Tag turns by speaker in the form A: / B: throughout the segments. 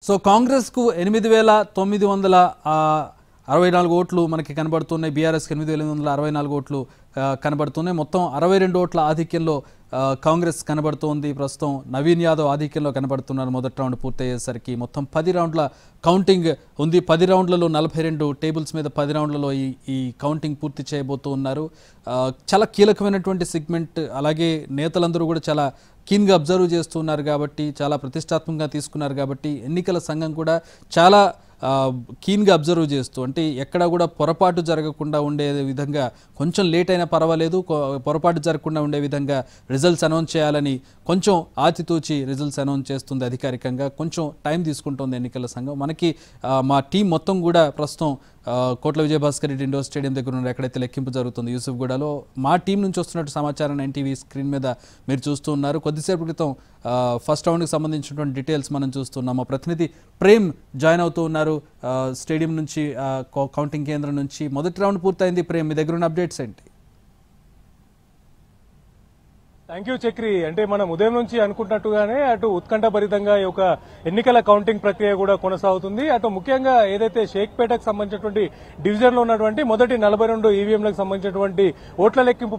A: So Congress కు 8964 ఓట్లు మనకి కనబడుతున్నాయి. బీఆర్ఎస్ కి 8864 ఓట్లు కనబడుతున్నాయి. మొత్తం 62 ఓట్ల ఆధిక్యంలో కాంగ్రెస్ కనబడుతోంది. ప్రస్తుతం నవీన్ యాదవ్ ఆధిక్యంలో కనబడుతున్నారు. మొదటి రౌండ్ పూర్తయ్యేసరికి మొత్తం 10 రౌండ్ల కౌంటింగ్ ఉంది. 10 రౌండ్లలో 42 టేబుల్స్ మీద 10 రౌండ్లలో ఈ కౌంటింగ్ పూర్తి చేయబోతూ ఉన్నారు. చాలా కీలకమైనటువంటి సెగ్మెంట్. అలాగే నేతలందరూ కూడా చాలా కీన్గా అబ్జర్వ్ చేస్తున్నారు కాబట్టి, చాలా ప్రతిష్టాత్మకంగా తీసుకున్నారు కాబట్టి ఎన్నికల సంఘం కూడా చాలా కీన్గా అబ్జర్వ్ చేస్తూ, అంటే ఎక్కడ కూడా పొరపాటు జరగకుండా ఉండే విధంగా, కొంచెం లేట్ అయినా పర్వాలేదు, పొరపాటు జరగకుండా ఉండే విధంగా రిజల్ట్స్ అనౌన్స్ చేయాలని కొంచెం ఆచితూచి రిజల్ట్స్ అనౌన్స్ చేస్తుంది. అధికారికంగా కొంచెం టైం తీసుకుంటుంది ఎన్నికల సంఘం. మనకి మా టీం మొత్తం కూడా ప్రస్తుతం కోట్ల విజయభాస్కర్ రెడ్డి ఇండోర్ స్టేడియం దగ్గర ఉన్నారు. ఎక్కడైతే లెక్కింపు జరుగుతుంది యూసుఫ్గూడలో. మా టీం నుంచి వస్తున్నట్టు సమాచారాన్ని ఎన్టీవీ స్క్రీన్ మీద మీరు చూస్తూ ఉన్నారు. కొద్దిసేపు క్రితం ఫస్ట్ రౌండ్కి సంబంధించినటువంటి డీటెయిల్స్ మనం చూస్తున్నాం. మా ప్రతినిధి ప్రేమ్ జాయిన్ అవుతూ ఉన్నారు స్టేడియం నుంచి, కౌంటింగ్ కేంద్రం నుంచి. మొదటి రౌండ్ పూర్తయింది. ప్రేమ్, మీ దగ్గర ఉన్న అప్డేట్స్ ఏంటి?
B: Thank you Chakri. అంటే మనం ఉదయం నుంచి అనుకుంటున్నట్టుగానే అటు ఉత్కంఠభరితంగా ఈ యొక్క ఎన్నికల కౌంటింగ్ ప్రక్రియ కూడా కొనసాగుతుంది. అటు ముఖ్యంగా ఏదైతే షేక్పేటకు సంబంధించినటువంటి డివిజన్ లో ఉన్నటువంటి మొదటి 42 ఈవీఎంలకు సంబంధించినటువంటి ఓట్ల లెక్కింపు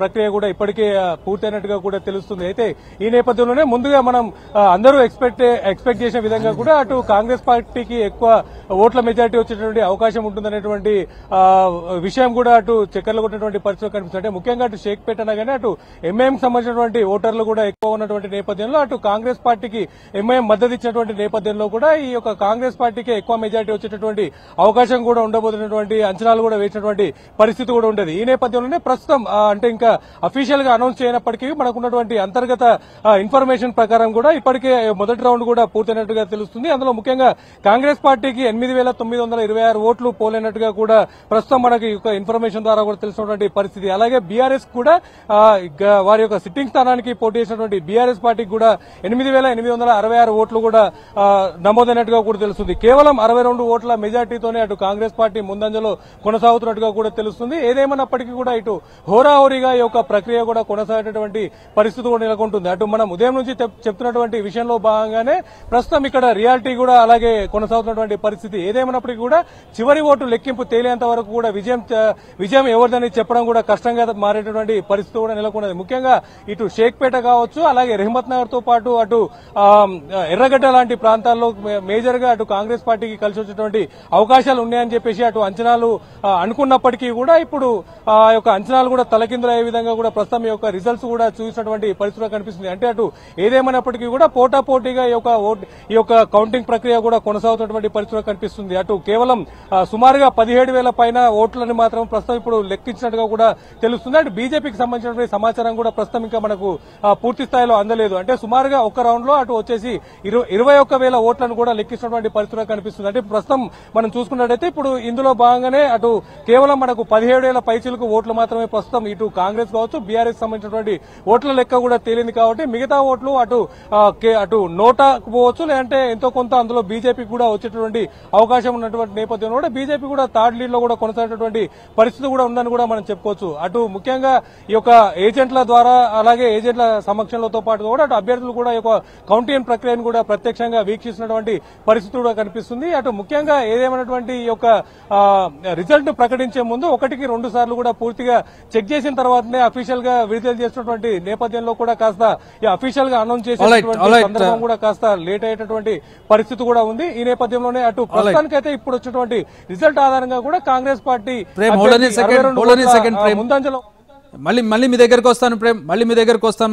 B: ప్రక్రియ కూడా ఇప్పటికే పూర్తయినట్టుగా కూడా తెలుస్తుంది. అయితే ఈ నేపథ్యంలోనే ముందుగా మనం అందరూ ఎక్స్పెక్ట్ చేసిన విధంగా కూడా అటు కాంగ్రెస్ పార్టీకి ఎక్కువ ఓట్ల మెజారిటీ వచ్చేటువంటి అవకాశం ఉంటుందనేటువంటి విషయం కూడా అటు చక్కర్లు కొట్టినటువంటి పరిస్థితి కనిపిస్తుంది. అంటే ముఖ్యంగా అటు షేక్పేట అనగానే అటు ఎంఐఎం సంబంధించినటువంటి ఓటర్లు కూడా ఎక్కువ ఉన్నటువంటి నేపథ్యంలో అటు కాంగ్రెస్ పార్టీకి ఎంఐఎం మద్దతు ఇచ్చినటువంటి నేపథ్యంలో కూడా ఈ యొక్క కాంగ్రెస్ పార్టీకి ఎక్కువ మెజారిటీ వచ్చేటటువంటి అవకాశం కూడా ఉండబోతున్నటువంటి అంచనాలు కూడా వేసినటువంటి పరిస్థితి కూడా ఉండేది. ఈ నేపథ్యంలోనే ప్రస్తుతం అంటే ఇంకా అఫీషియల్ గా అనౌన్స్ చేయనప్పటికీ మనకున్నటువంటి అంతర్గత ఇన్ఫర్మేషన్ ప్రకారం కూడా ఇప్పటికే మొదటి రౌండ్ కూడా పూర్తయినట్టుగా తెలుస్తుంది. అందులో ముఖ్యంగా కాంగ్రెస్ పార్టీకి 8926 ఓట్లు పోలైనట్టుగా కూడా ప్రస్తుతం మనకి ఇన్ఫర్మేషన్ ద్వారా కూడా తెలిసినటువంటి పరిస్థితి. అలాగే బీఆర్ఎస్ కూడా వారి యొక్క సిట్టింగ్ స్థానానికి పోటీ చేసినటువంటి బీఆర్ఎస్ పార్టీకి కూడా 8866 ఓట్లు కూడా నమోదైనట్టుగా కూడా తెలుస్తుంది. కేవలం 62 ఓట్ల మెజార్టీతోనే అటు కాంగ్రెస్ పార్టీ ముందంజలో కొనసాగుతున్నట్టుగా కూడా తెలుస్తుంది. ఏదేమన్నప్పటికీ కూడా ఇటు హోరాహోరీగా ఈ యొక్క ప్రక్రియ కూడా కొనసాగేటటువంటి పరిస్థితి కూడా నెలకొంటుంది. అటు మనం ఉదయం నుంచి చెప్తున్నటువంటి విషయంలో భాగంగానే ప్రస్తుతం ఇక్కడ రియాలిటీ కూడా అలాగే కొనసాగుతున్నటువంటి పరిస్థితి. ఏదేమన్నప్పటికీ కూడా చివరి ఓటు లెక్కింపు తేలేంత వరకు కూడా విజయం ఎవరిదని చెప్పడం కూడా కష్టంగా మారేటటువంటి పరిస్థితి కూడా నెలకొన్నది. ముఖ్యంగా ఇటు షేక్పేట కావచ్చు, అలాగే రెహమత్ నగర్ తో పాటు అటు ఎర్రగడ్డ లాంటి ప్రాంతాల్లో మేజర్ గా అటు కాంగ్రెస్ పార్టీకి కలిసి వచ్చేటువంటి అవకాశాలు ఉన్నాయని చెప్పేసి అటు అంచనాలు అనుకున్నప్పటికీ కూడా ఇప్పుడు ఆ యొక్క అంచనాలు కూడా తలకిందులయ్యే విధంగా కూడా ప్రస్తుతం ఈ యొక్క రిజల్ట్స్ కూడా చూసినటువంటి పరిస్థితి కనిపిస్తుంది. అంటే అటు ఏదేమైనప్పటికీ కూడా పోటాపోటీగా ఈ యొక్క కౌంటింగ్ ప్రక్రియ కూడా కొనసాగుతున్నటువంటి పరిస్థితి కనిపిస్తుంది. అటు కేవలం సుమారుగా 17,000 పైన ఓట్లను మాత్రం ప్రస్తుతం ఇప్పుడు లెక్కించినట్టుగా కూడా తెలుస్తుంది. అటు బీజేపీకి సంబంధించినటువంటి సమాచారం కూడా ప్రస్తుతం ఇంకా మనకు పూర్తి స్థాయిలో అందలేదు. అంటే సుమారుగా ఒక రౌండ్ లో అటు వచ్చేసి 21,000 ఓట్లను కూడా లెక్కిస్తున్నటువంటి పరిస్థితి కనిపిస్తుంది. అంటే ప్రస్తుతం మనం చూసుకున్నట్టయితే ఇప్పుడు ఇందులో భాగంగానే అటు కేవలం మనకు 17,000 పైచిలకు ఓట్లు మాత్రమే ప్రస్తుతం ఇటు కాంగ్రెస్ కావచ్చు, బీఆర్ఎస్ సంబంధించినటువంటి ఓట్ల లెక్క కూడా తేలింది. కాబట్టి మిగతా ఓట్లు అటు నోటాకు పోవచ్చు, లేదంటే ఎంతో కొంత అందులో బీజేపీ కూడా వచ్చేటువంటి అవకాశం ఉన్నటువంటి నేపథ్యంలో కూడా బీజేపీ కూడా థర్డ్ లీడ్ లో కూడా కొనసాగేటువంటి పరిస్థితి కూడా ఉందని కూడా మనం చెప్పుకోవచ్చు. అటు ముఖ్యంగా ఈ యొక్క ఏజెంట్ల ద్వారా అలాగే ఏజెంట్ల సమక్షంలో పాటు కూడా అటు అభ్యర్థులు కూడా ఈ యొక్క కౌంటింగ్ ప్రక్రియను కూడా ప్రత్యక్షంగా వీక్షిస్తున్నటువంటి పరిస్థితి కూడా కనిపిస్తుంది. అటు ముఖ్యంగా ఏదేమైనటువంటి ఈ యొక్క రిజల్ట్ ప్రకటించే ముందు 1-2 సార్లు కూడా పూర్తిగా చెక్ చేసిన తర్వాతనే అఫీషియల్ గా విడుదల చేసినటువంటి నేపథ్యంలో కూడా కాస్త అఫీషియల్ గా అనౌన్స్ చేసినటువంటి సందర్భం కూడా కాస్త లేట్ అయ్యేటటువంటి పరిస్థితి కూడా ఉంది. ఈ నేపథ్యంలోనే అటు ప్రస్తుతానికైతే ఇప్పుడు వచ్చినటువంటి రిజల్ట్ ఆధారంగా కూడా కాంగ్రెస్ పార్టీ
A: ముందంజలో మళ్ళీ మీ దగ్గరకు వస్తాను ప్రేమ్, మళ్ళీ మీ దగ్గరకు వస్తాను.